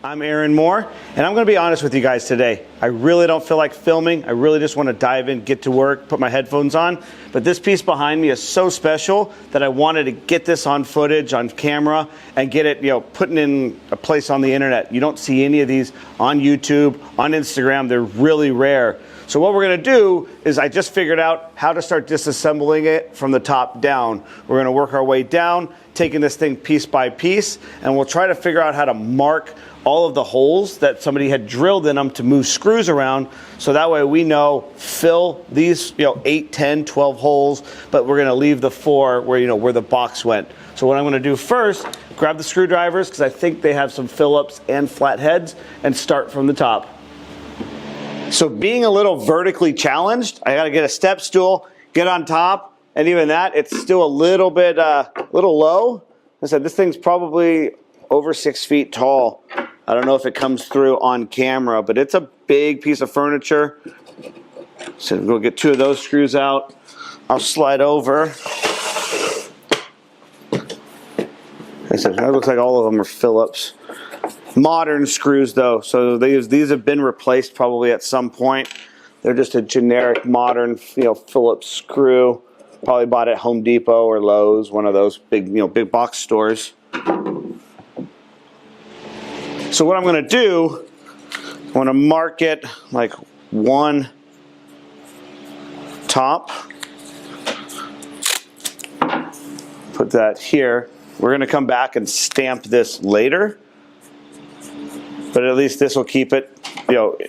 I'm Aaron Moore, and I'm going to be honest with you guys today. I really don't feel like filming. I really just want to dive in, get to work, put my headphones on. But this piece behind me is so special that I wanted to get this on footage, on camera, and get it, putting in a place on the internet. You don't see any of these on YouTube, on Instagram. They're really rare. So what we're going to do is I just figured out how to start disassembling it from the top down. We're going to work our way down, taking this thing piece by piece, and we'll try to figure out how to mark all of the holes that somebody had drilled in them to move screws around, so that way we know fill these 8, 10, 12 holes, but we're going to leave the 4 where the box went. So what I'm going to do first, grab the screwdrivers because I think they have some Phillips and flat heads, and start from the top. So being a little vertically challenged, I got to get a step stool, get on top, and even that, it's still a little bit low. I said this thing's probably over 6 feet tall. I don't know if it comes through on camera, but it's a big piece of furniture. So we'll get 2 of those screws out. I'll slide over. Like I said, it looks like all of them are Phillips. Modern screws though, so these have been replaced probably at some point. They're just a generic modern Phillips screw. Probably bought at Home Depot or Lowe's, one of those big big box stores. So what I'm going to do, I want to mark it like 1 top. Put that here. We're going to come back and stamp this later, but at least this will keep it,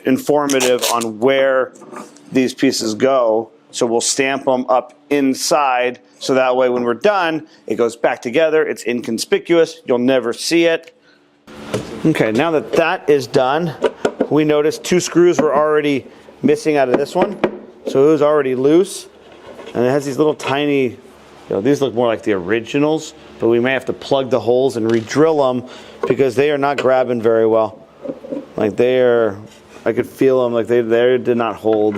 informative on where these pieces go. So we'll stamp them up inside, so that way when we're done, it goes back together. It's inconspicuous. You'll never see it. Okay, now that that is done, we noticed 2 screws were already missing out of this one. So it was already loose. And it has these little tiny, these look more like the originals, but we may have to plug the holes and re-drill them because they are not grabbing very well. Like I could feel them, like they did not hold.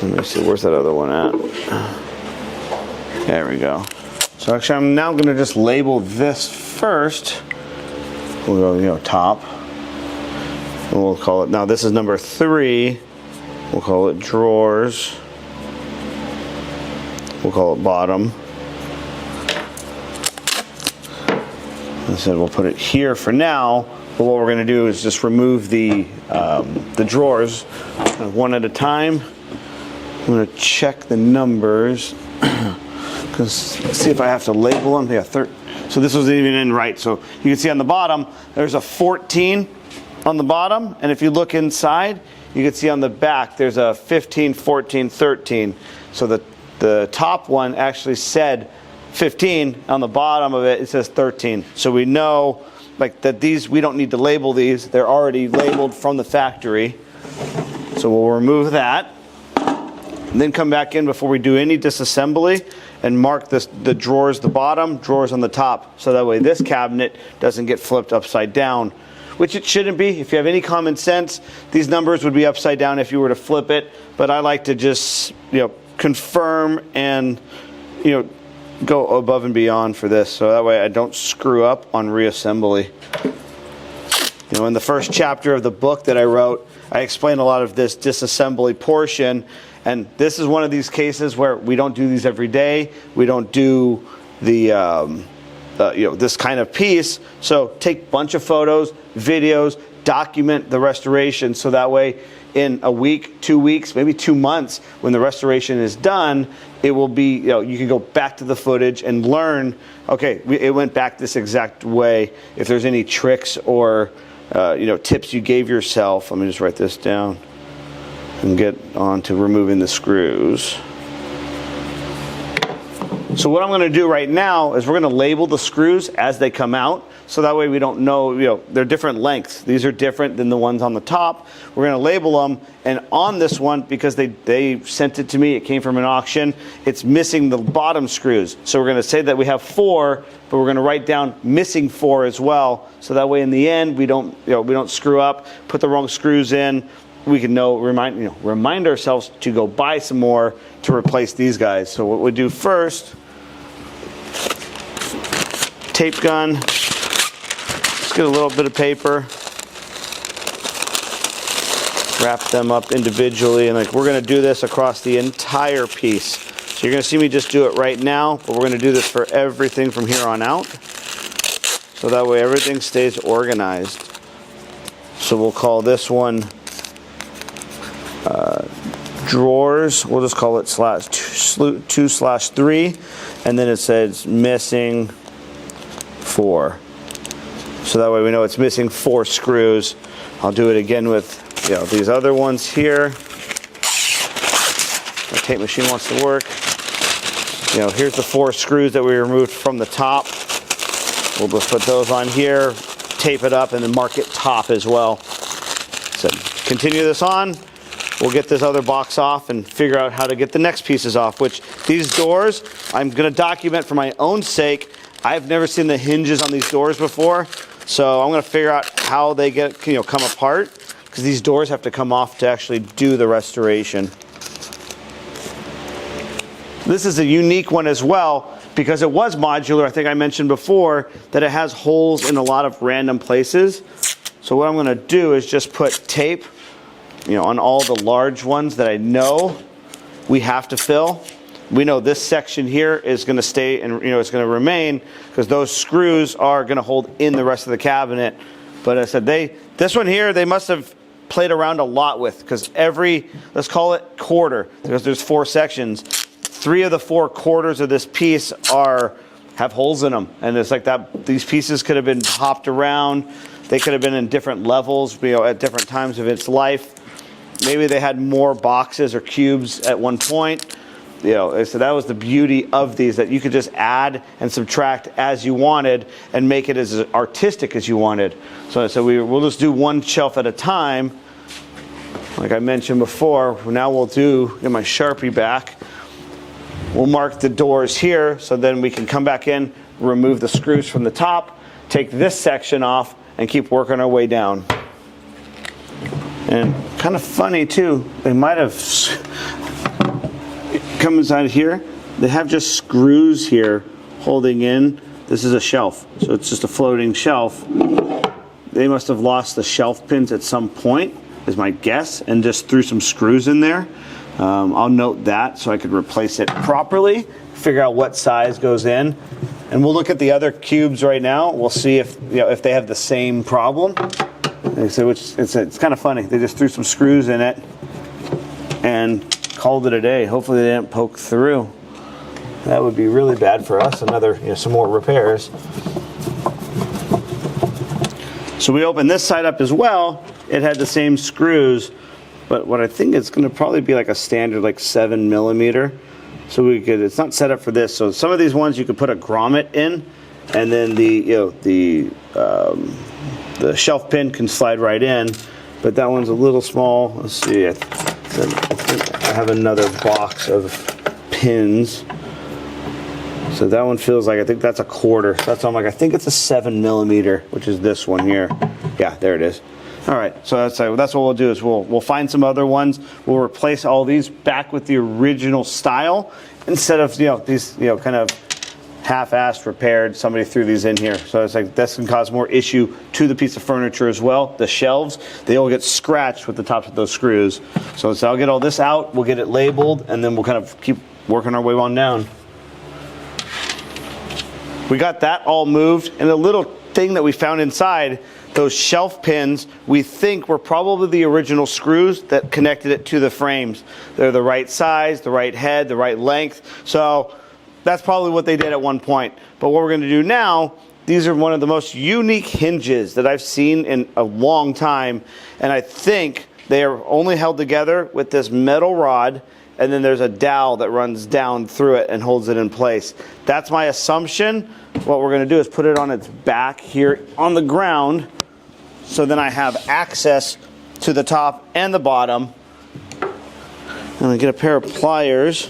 Let me see, where's that other one at? There we go. So actually I'm now going to just label this first. We'll go, top. And we'll call it, now this is number 3. We'll call it drawers. We'll call it bottom. I said we'll put it here for now, but what we're going to do is just remove the drawers one at a time. I'm going to check the numbers because see if I have to label them. Yeah, so this wasn't even in right. So you can see on the bottom, there's a 14 on the bottom. And if you look inside, you can see on the back, there's a 15, 14, 13. So the top one actually said 15. On the bottom of it, it says 13. So we know that these, we don't need to label these. They're already labeled from the factory. So we'll remove that. And then come back in before we do any disassembly and mark the drawers, the bottom, drawers on the top, so that way this cabinet doesn't get flipped upside down, which it shouldn't be. If you have any common sense, these numbers would be upside down if you were to flip it, but I like to just confirm and go above and beyond for this, so that way I don't screw up on reassembly. In the first chapter of the book that I wrote, I explained a lot of this disassembly portion. And this is one of these cases where we don't do these every day. We don't do the this kind of piece. So take a bunch of photos, videos, document the restoration, so that way in a week, 2 weeks, maybe 2 months, when the restoration is done, it will be, you can go back to the footage and learn, okay, it went back this exact way. If there's any tricks or tips you gave yourself, let me just write this down and get on to removing the screws. So what I'm going to do right now is we're going to label the screws as they come out, so that way we don't know, they're different lengths. These are different than the ones on the top. We're going to label them, and on this one, because they sent it to me, it came from an auction, it's missing the bottom screws. So we're going to say that we have 4, but we're going to write down missing 4 as well, so that way in the end we don't screw up, put the wrong screws in. We can remind ourselves to go buy some more to replace these guys. So what we do first, tape gun, Just get a little bit of paper, wrap them up individually, and like we're going to do this across the entire piece. So you're going to see me just do it right now, but we're going to do this for everything from here on out. So that way everything stays organized. So we'll call this one drawers. We'll just call it /2/3, and then it says missing 4. So that way we know it's missing 4 screws. I'll do it again with these other ones here. My tape machine wants to work. Here's the 4 screws that we removed from the top. We'll just put those on here, tape it up, and then mark it top as well. So continue this on. We'll get this other box off and figure out how to get the next pieces off, which these doors, I'm going to document for my own sake. I've never seen the hinges on these doors before, so I'm going to figure out how they get, come apart, because these doors have to come off to actually do the restoration. This is a unique one as well, because it was modular. I think I mentioned before that it has holes in a lot of random places. So what I'm going to do is just put tape on all the large ones that I know we have to fill. We know this section here is going to stay and it's going to remain because those screws are going to hold in the rest of the cabinet. But I said this one here, they must have played around a lot with, because let's call it quarter, because there's 4 sections. 3 of the 4 quarters of this piece have holes in them, and it's like that. These pieces could have been hopped around. They could have been in different levels, at different times of its life. Maybe they had more boxes or cubes at one point. So that was the beauty of these, that you could just add and subtract as you wanted and make it as artistic as you wanted. So we'll just do one shelf at a time. Like I mentioned before, now we'll get my Sharpie back. We'll mark the doors here, so then we can come back in, remove the screws from the top, take this section off, and keep working our way down. And kind of funny too, they might have come inside here. They have just screws here holding in. This is a shelf, so it's just a floating shelf. They must have lost the shelf pins at some point, is my guess, and just threw some screws in there. I'll note that so I could replace it properly, figure out what size goes in, and we'll look at the other cubes right now. We'll see if they have the same problem. So it's kind of funny. They just threw some screws in it and called it a day. Hopefully they didn't poke through. That would be really bad for us. Some more repairs. So we opened this side up as well. It had the same screws, but what I think it's going to probably be like a standard 7mm. So it's not set up for this. So some of these ones you could put a grommet in, and then the shelf pin can slide right in. But that one's a little small. Let's see. I think I have another box of pins. So that one feels like, I think that's a quarter. That's on I think it's a 7mm, which is this one here. Yeah, there it is. All right, so that's what we'll do is we'll find some other ones. We'll replace all these back with the original style instead of these kind of half-assed repaired. Somebody threw these in here, so it's like this can cause more issue to the piece of furniture as well. The shelves, they all get scratched with the tops of those screws. So I'll get all this out. We'll get it labeled, and then we'll kind of keep working our way on down. We got that all moved, and a little thing that we found inside, those shelf pins, we think were probably the original screws that connected it to the frames. They're the right size, the right head, the right length. So that's probably what they did at one point. But what we're going to do now, these are one of the most unique hinges that I've seen in a long time. And I think they are only held together with this metal rod, and then there's a dowel that runs down through it and holds it in place. That's my assumption. What we're going to do is put it on its back here on the ground, so then I have access to the top and the bottom. I'm going to get a pair of pliers.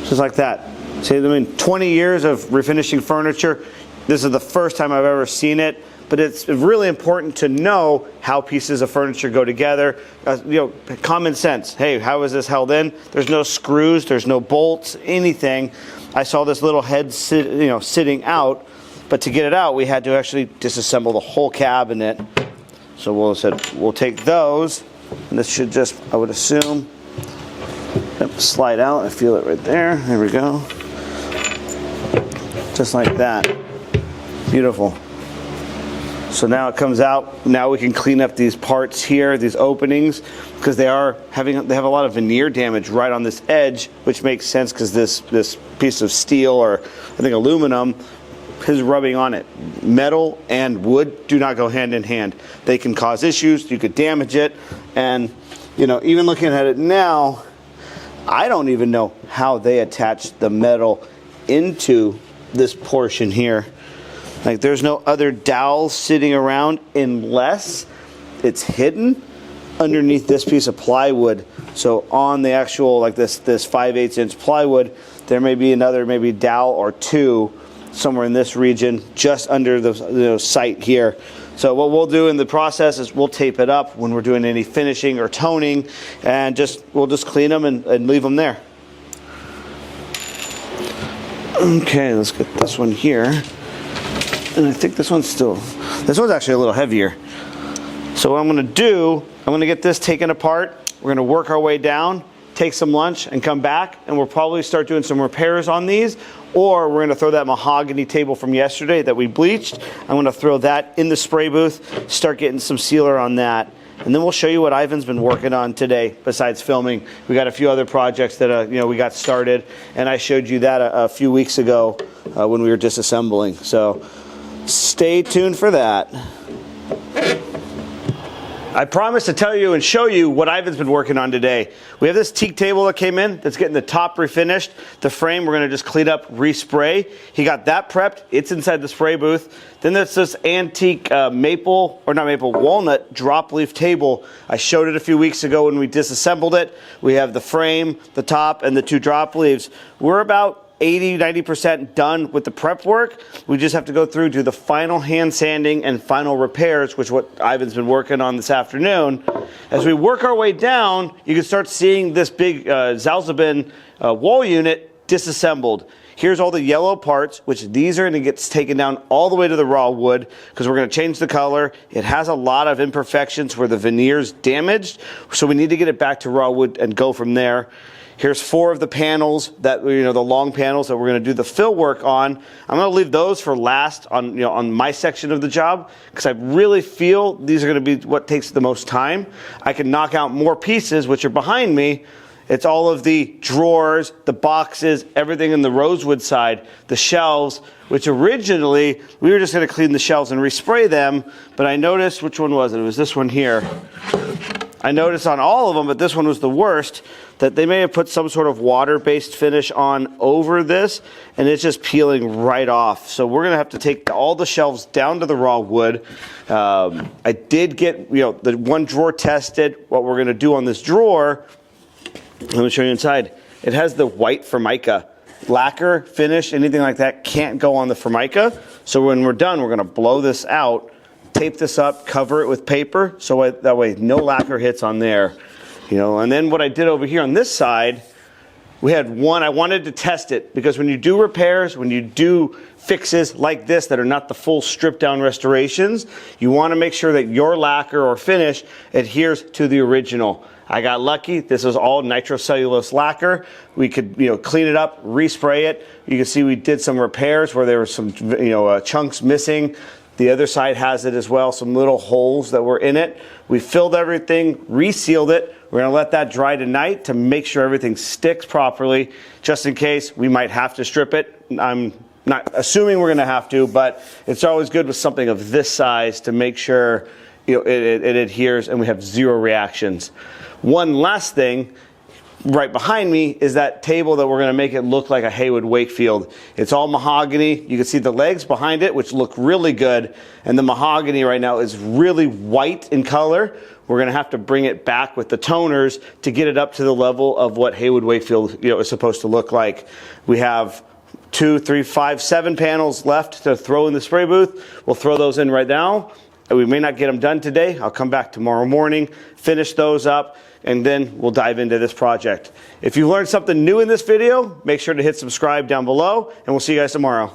Just like that. See, 20 years of refinishing furniture. This is the first time I've ever seen it. but it's really important to know how pieces of furniture go together. You know, common sense. Hey, how is this held in? There's no screws, there's no bolts, anything. I saw this little head sitting out, but to get it out, we had to actually disassemble the whole cabinet. So we'll take those, and this should just, I would assume, slide out. I feel it right there. There we go. Just like that. Beautiful. So now it comes out. Now we can clean up these parts here, these openings, because they have a lot of veneer damage right on this edge, which makes sense because this piece of steel, or I think aluminum, is rubbing on it. Metal and wood do not go hand in hand. They can cause issues. You could damage it, and you know, even looking at it now, I don't even know how they attach the metal into this portion here. Like, there's no other dowel sitting around unless it's hidden underneath this piece of plywood. So on the actual, like this 5/8 inch plywood, there may be another maybe dowel or two somewhere in this region, just under the site here. So what we'll do in the process is we'll tape it up when we're doing any finishing or toning, and we'll just clean them and leave them there. Okay, let's get this one here. And I think this one's actually a little heavier. So what I'm gonna do, I'm gonna get this taken apart. We're gonna work our way down, take some lunch, and come back, and we'll probably start doing some repairs on these, or we're gonna throw that mahogany table from yesterday that we bleached. I'm gonna throw that in the spray booth, start getting some sealer on that. And then we'll show you what Ivan's been working on today besides filming. We got a few other projects that we got started, and I showed you that a few weeks ago when we were disassembling. So stay tuned for that. I promised to tell you and show you what Ivan's been working on today. We have this teak table that came in that's getting the top refinished. The frame we're gonna just clean up, respray. He got that prepped. It's inside the spray booth. Then there's this antique walnut drop leaf table. I showed it a few weeks ago when we disassembled it. We have the frame, the top, and the two drop leaves. We're about 80–90% done with the prep work. We just have to go through, do the final hand sanding and final repairs, which is what Ivan's been working on this afternoon. As we work our way down, you can start seeing this big Zalszupin wall unit disassembled. Here's all the yellow parts, which these are going to get taken down all the way to the raw wood because we're going to change the color. It has a lot of imperfections where the veneer's damaged, so we need to get it back to raw wood and go from there. Here's 4 of the panels that, the long panels that we're going to do the fill work on. I'm going to leave those for last on my section of the job because I really feel these are going to be what takes the most time. I can knock out more pieces, which are behind me. It's all of the drawers, the boxes, everything in the rosewood side, the shelves, which originally we were just going to clean the shelves and respray them, but I noticed, which one was it? It was this one here. I noticed on all of them, but this one was the worst, that they may have put some sort of water-based finish on over this, and it's just peeling right off. So we're going to have to take all the shelves down to the raw wood. I did get the one drawer tested. What we're going to do on this drawer, let me show you inside. It has the white Formica. Lacquer, finish, anything like that can't go on the Formica. So when we're done, we're going to blow this out, tape this up, cover it with paper, so that way no lacquer hits on there. And then what I did over here on this side, we had one, I wanted to test it because when you do repairs, when you do fixes like this that are not the full stripped down restorations, you want to make sure that your lacquer or finish adheres to the original. I got lucky. This was all nitrocellulose lacquer. We could, clean it up, respray it. You can see we did some repairs where there were some, chunks missing. The other side has it as well, some little holes that were in it. We filled everything, resealed it. We're gonna let that dry tonight to make sure everything sticks properly, just in case we might have to strip it. I'm not assuming we're gonna have to, but it's always good with something of this size to make sure it adheres and we have 0 reactions. One last thing, right behind me is that table that we're going to make it look like a Heywood Wakefield. It's all mahogany. You can see the legs behind it, which look really good. And the mahogany right now is really white in color. We're going to have to bring it back with the toners to get it up to the level of what Heywood Wakefield is supposed to look like. We have 2, 3, 5, 7 panels left to throw in the spray booth. We'll throw those in right now. We may not get them done today. I'll come back tomorrow morning, finish those up, and then we'll dive into this project. If you learned something new in this video, make sure to hit subscribe down below, and we'll see you guys tomorrow.